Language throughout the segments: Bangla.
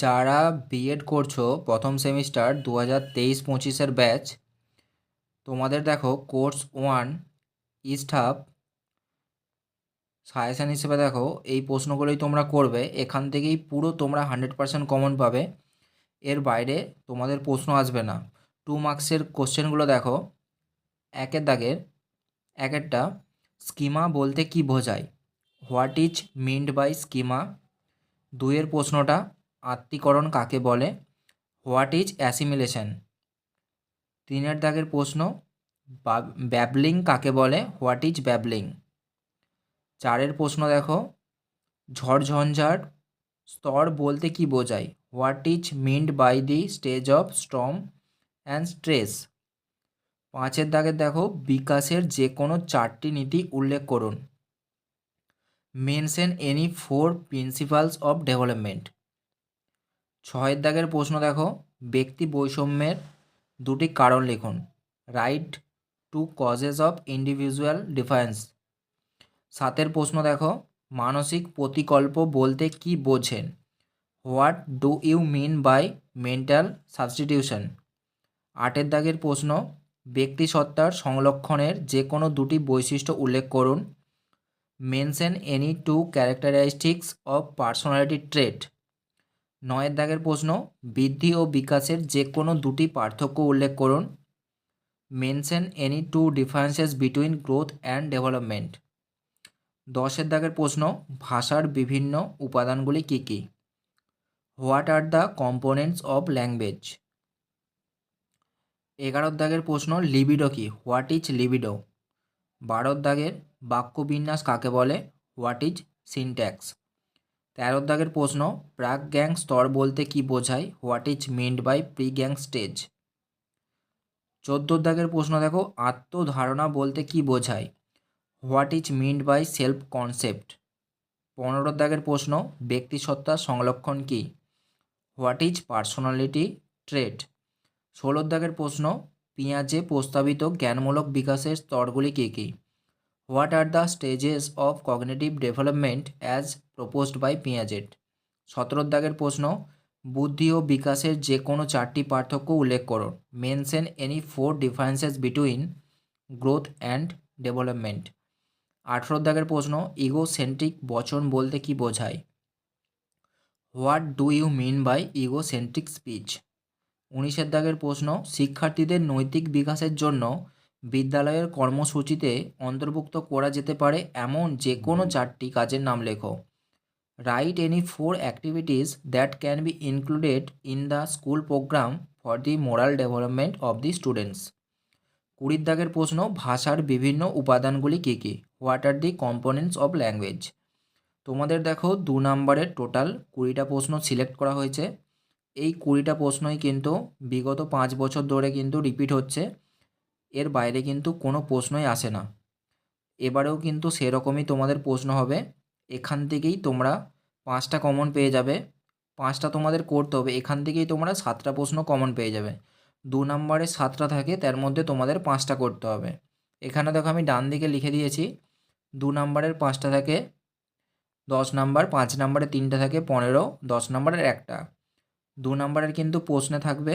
যারা বিএড করছো প্রথম সেমিস্টার 2023-25 ব্যাচ, তোমাদের দেখো কোর্স 1 ইস্ট হাব সাজেশান হিসেবে দেখো এই প্রশ্নগুলোই তোমরা করবে। এখান থেকেই পুরো তোমরা 100% কমন পাবে, এর বাইরে তোমাদের প্রশ্ন আসবে না। 2 মার্কসের কোশ্চেনগুলো দেখো। একের দাগের একেরটা, স্কিমা বলতে কি বোঝায়, what is meant by schema. দুইয়ের প্রশ্নটা, আত্মীকরণ কাকে বলে, হোয়াট ইজ অ্যাসিমিলেশন। তিনের দাগের প্রশ্ন, ব্যাবলিং কাকে বলে, হোয়াট ইজ ব্যাবলিং। চারের প্রশ্ন দেখো, ঝড়ঝঞ্ঝার স্তর বলতে কি বোঝায়, what is meant by the stage of storm and stress. পাঁচের দাগের দেখো, বিকাশের যে কোনো 4টি নীতি উল্লেখ করুন। Mention any 4 principles of development. ছয়ের দাগের প্রশ্ন দেখো, ব্যক্তি বৈষম্যের 2টি কারণ লিখুন। Write two causes of individual difference. সাতের প্রশ্ন দেখো, মানসিক প্রতিকল্প বলতে কি বোঝেন, what do you mean by mental substitution. আটের দাগের প্রশ্ন, ব্যক্তিসত্তার সংলক্ষণের যে কোনো 2টি বৈশিষ্ট্য উল্লেখ করুন। Mention any 2 characteristics of personality trait. নয়ের দাগের প্রশ্ন, বৃদ্ধি ও বিকাশের যে কোনো 2টি পার্থক্য উল্লেখ করুন। Mention any 2 differences between growth and development. 10এর দাগের প্রশ্ন, ভাষার বিভিন্ন উপাদানগুলি কী কী, what are the components of language. 11 দাগের প্রশ্ন, লিবিডো কি, হোয়াট ইজ লিবিডো। 12 দাগের, বাক্যবিন্যাস কাকে বলে, হোয়াট ইজ সিনট্যাক্স। 13 দাগের প্রশ্ন, প্রাক গ্যাং স্তর বলতে কি বোঝায়, what is meant by pre gang stage. 14 দাগের প্রশ্ন দেখো, আত্মধারণা বলতে কি বোঝায়, what is meant by self concept. 15 দাগের প্রশ্ন, ব্যক্তিসত্তার সংলক্ষণ কি, হোয়াট ইজ পার্সোনালিটি ট্রেট। 16 দাগের প্রশ্ন, পিঁয়াজে প্রস্তাবিত জ্ঞানমূলক বিকাশের স্তরগুলি কী কী, what are the stages of cognitive development as proposed by Piaget. 17 দাগের প্রশ্ন, বুদ্ধি ও বিকাশের যে কোনো 4টি পার্থক্য উল্লেখ করুন। Mention any 4 differences between growth and development. 18 দাগের প্রশ্ন, ইগোসেন্ট্রিক বচন বলতে কি বোঝায়, what do you mean by egocentric speech. 19 দাগের প্রশ্ন, শিক্ষার্থীদের নৈতিক বিকাশের জন্য বিদ্যালয়ের কর্মসূচিতে অন্তর্ভুক্ত করা যেতে পারে এমন যে কোনো 4টি কাজের নাম লেখো। Write any 4 activities that can be included in the school program for the moral development of the students. 20 দাগের প্রশ্ন, ভাষার বিভিন্ন উপাদানগুলি কী কী, what are the components of language. তোমাদের দেখো 2 নম্বরের টোটাল 20টা প্রশ্ন সিলেক্ট করা হয়েছে। এই 20টা প্রশ্নই কিন্তু বিগত 5 বছর ধরে কিন্তু রিপিট হচ্ছে, এর বাইরে কিন্তু কোনো প্রশ্নই আসে না। এবারেও কিন্তু সেরকমই তোমাদের প্রশ্ন হবে, এখান থেকেই তোমরা 5টা কমন পেয়ে যাবে। 5টা তোমাদের করতে হবে, এখান থেকেই তোমরা 7টা প্রশ্ন কমন পেয়ে যাবে। 2 নম্বরে 7টা থাকে, তার মধ্যে তোমাদের 5টা করতে হবে। এখানে দেখো আমি ডান দিকে লিখে দিয়েছি, 2 নম্বরের 5টা থাকে 10 নাম্বার, 5 নম্বরে 3টে থাকে 15, 10 নম্বরের একটা। 2 নম্বরের কিন্তু প্রশ্নে থাকবে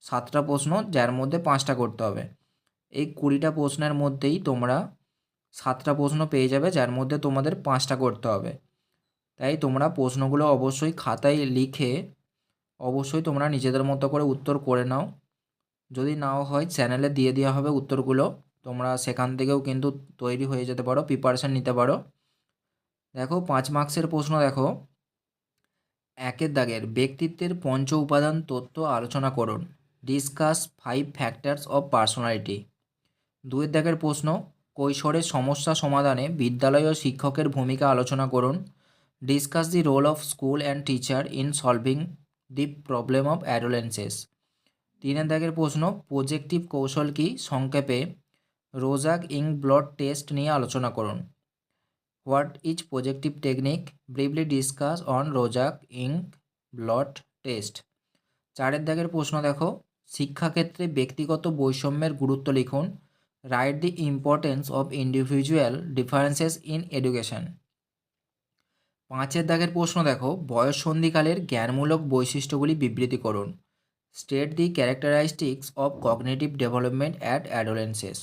7টা প্রশ্ন, যার মধ্যে 5টা করতে হবে। এই 20টা প্রশ্নের মধ্যেই তোমরা 7টা প্রশ্ন পেয়ে যাবে, যার মধ্যে তোমাদের 5টা করতে হবে। তাই তোমরা প্রশ্নগুলো অবশ্যই খাতায় লিখে অবশ্যই তোমরা নিজেদের মতো করে উত্তর করে নাও। যদি নাও হয় চ্যানেলে দিয়ে দেওয়া হবে উত্তরগুলো, তোমরা সেখান থেকেও কিন্তু তৈরি হয়ে যেতে পারো, প্রিপারেশান নিতে পারো। দেখো 5 মার্কসের প্রশ্ন দেখো, একের দাগের, ব্যক্তিত্বের পঞ্চ উপাদান তত্ত্ব আলোচনা করুন। Discuss 5 factors of personality. 2 দাগের প্রশ্ন, কৈশোরের সমস্যা সমাধানে বিদ্যালয় ও শিক্ষকের ভূমিকা আলোচনা করুন। Discuss the role of school and teacher in solving the problem of adolescents. 3 দাগের প্রশ্ন, প্রজেক্টিভ কৌশল কি, সংক্ষেপে রোজাক ইঙ্ক ব্লড টেস্ট নিয়ে আলোচনা করুন। What is projective technique, briefly discuss on Rorschach ink blot test. 4 দাগের প্রশ্ন দেখো, শিক্ষাক্ষেত্রে ব্যক্তিগত বৈষম্যের গুরুত্ব লিখুন। Write the importance of individual differences in education. 5-এর দাগের প্রশ্ন দেখো, বয়ঃসন্ধিকালের জ্ঞানমূলক বৈশিষ্ট্যগুলি বিবৃতি করুন। State the characteristics of cognitive development at adolescence.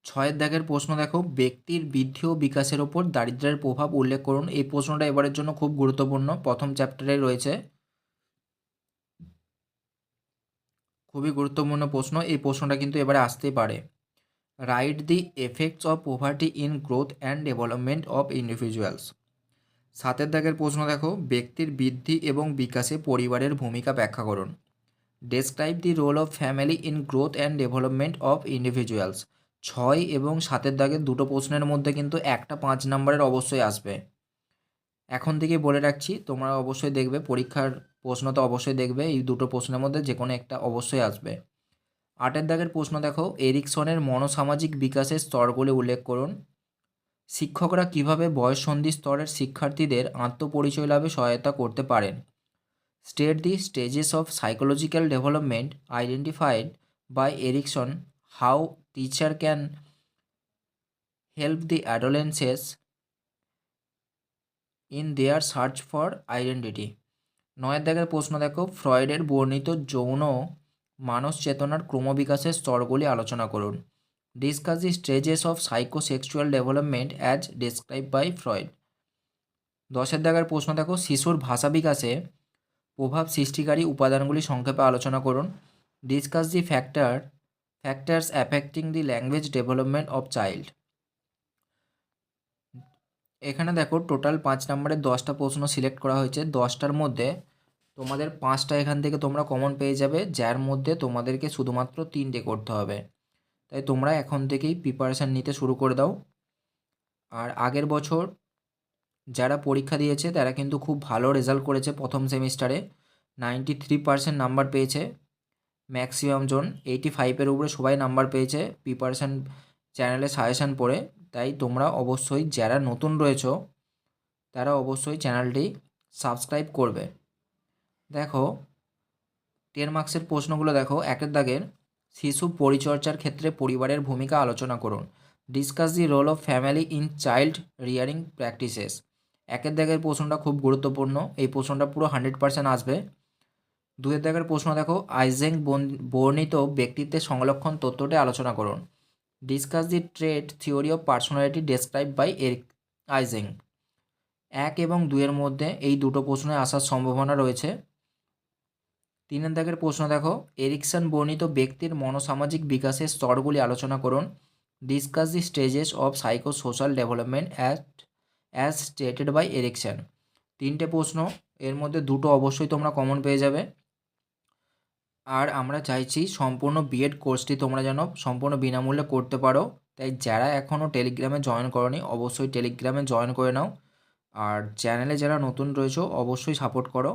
6-এর দাগের প্রশ্ন দেখো, ব্যক্তির বৃদ্ধি ও বিকাশের ওপর দারিদ্র্যের প্রভাব উল্লেখ করুন। এই প্রশ্নটা এবারের জন্য খুব গুরুত্বপূর্ণ, প্রথম চ্যাপ্টারে রয়েছে, খুবই গুরুত্বপূর্ণ প্রশ্ন। এই প্রশ্নটা কিন্তু এবারে আসতেই পারে। Write the effects of poverty in growth and development of individuals. 7-এর দাগের প্রশ্ন দেখো, ব্যক্তির বৃদ্ধি এবং বিকাশে পরিবারের ভূমিকা ব্যাখ্যা করুন। Describe the role of family in growth and development of individuals. 6 এবং 7-এর দাগের দুটো প্রশ্নের মধ্যে কিন্তু একটা 5 নম্বরের অবশ্যই আসবে। এখন থেকে বলে রাখছি, তোমরা অবশ্যই দেখবে, পরীক্ষার প্রশ্ন তো অবশ্যই দেখবে, এই দুটো প্রশ্নের মধ্যে যে কোনো একটা অবশ্যই আসবে। 8-এর দাগের প্রশ্ন দেখো, এরিকসনের মনোসামাজিক বিকাশের স্তরগুলি উল্লেখ করুন। শিক্ষকরা কীভাবে বয়ঃসন্ধি স্তরের শিক্ষার্থীদের আত্মপরিচয় লাভে সহায়তা করতে পারেন। State the stages of psychological development identified by Erikson, how teacher can help the adolescents in their search for identity. 9-এর দাগের প্রশ্ন দেখো, ফ্রয়েডের বর্ণিত যৌন মানস চেতনার ক্রমবিকাশের স্তরগুলি আলোচনা করুন। Discuss the stages of psychosexual development as describe by Freud. 10-এর দাগের প্রশ্ন দেখো, শিশুর ভাষা বিকাশে প্রভাব সৃষ্টিকারী উপাদানগুলি সংক্ষেপে আলোচনা করুন। Discuss the factors affecting the language development of child. এখানে দেখো টোটাল 5 নম্বরের 10টা প্রশ্ন সিলেক্ট করা হয়েছে। 10টার মধ্যে তোমাদের 5টা এখান থেকে তোমরা কমন পেয়ে যাবে, যার মধ্যে তোমাদেরকে শুধুমাত্র 3টে করতে হবে। তাই তোমরা এখন থেকেই প্রিপারেশান নিতে শুরু করে দাও। আর আগের বছর যারা পরীক্ষা দিয়েছে তারা কিন্তু খুব ভালো রেজাল্ট করেছে। প্রথম সেমিস্টারে 93% নাম্বার পেয়েছে, ম্যাক্সিমাম জন 85-এর উপরে সবাই নাম্বার পেয়েছে প্রিপারেশান চ্যানেলে সাজেশান পড়ে। তাই তোমরা অবশ্যই যারা নতুন রয়েছো তারা অবশ্যই চ্যানেলটি সাবস্ক্রাইব করবে। দেখো 10 মার্কসের প্রশ্নগুলো দেখো। 1-এর দাগের, শিশু পরিচর্যার ক্ষেত্রে পরিবারের ভূমিকা আলোচনা করুন। Discuss the role of family in child rearing practices. 1-এর দাগের প্রশ্নটা খুব গুরুত্বপূর্ণ, এই প্রশ্নটা পুরো 100% আসবে। 2-এর দাগের প্রশ্ন দেখো, আইজেং বর্ণিত ব্যক্তিত্বের সংলক্ষণ তত্ত্বটি আলোচনা করুন। Discuss the trait theory of personality describe by Eysenck. 1 এবং 2-এর মধ্যে এই দুটো প্রশ্নে আসার সম্ভাবনা রয়েছে। 3-এর দাগের প্রশ্ন দেখো, এরিকসন বর্ণিত ব্যক্তির মনোসামাজিক বিকাশের স্তরগুলি আলোচনা করুন। Discuss the stages of psycho social development as stated by Erikson. 3টে প্রশ্ন, এর মধ্যে দুটো অবশ্যই তোমরা কমন পেয়ে যাবে। আর আমরা চাইছি সম্পূর্ণ বিএড কোর্সটি তোমরা যেন সম্পূর্ণ বিনামূল্যে করতে পারো। তাই যারা এখনও টেলিগ্রামে জয়েন করনি অবশ্যই টেলিগ্রামে জয়েন করে নাও। আর চ্যানেলে যারা নতুন রয়েছো অবশ্যই সাপোর্ট করো।